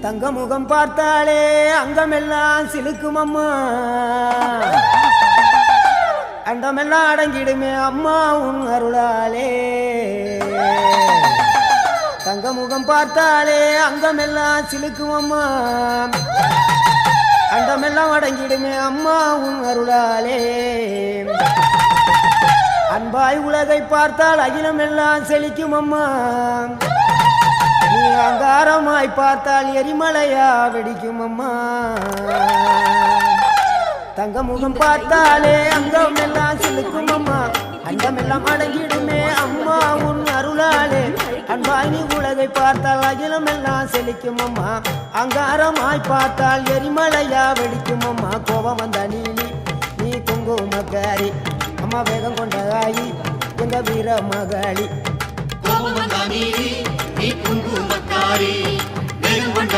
தங்க முகம் பார்த்தாலே அங்கமெல்லாம் சிலுக்கும் அம்மா, அண்டமெல்லாம் அடங்கிடுமே அம்மா உன் அருளாலே. தங்க முகம் பார்த்தாலே அங்கமெல்லாம் சிலுக்கும் அம்மா, அண்டமெல்லாம் அடங்கிடுமே அம்மா உன் அருளாலே. அன்பாய் உலகை பார்த்தால் அகிலமெல்லாம் செழிக்கும் அம்மா, நீ அங்காரமாய் பார்த்தால் எரிமலையா வெடிக்கும் அம்மா. தங்க முகம் பார்த்தாலே அங்கம் எல்லாம் சிலுக்கும் அம்மா, அண்டமெல்லாம் அடங்கிடுமே அம்மா உன் அருளாலே. அன்பாய் நீ உலகை பார்த்தால் அகிலம் எல்லாம் செழிக்கும் அம்மா, அங்காரமாய் பார்த்தால் எரிமலையா வெடிக்கும் அம்மா. கோபம் வந்த நீலி நீ குங்குமக்காரி அம்மா, வேகம் கொண்ட ஆயி எங்க வீர மகளி. கோபம் வந்த நீலி நீ குங்குமக்காரி, வேகம் கொண்ட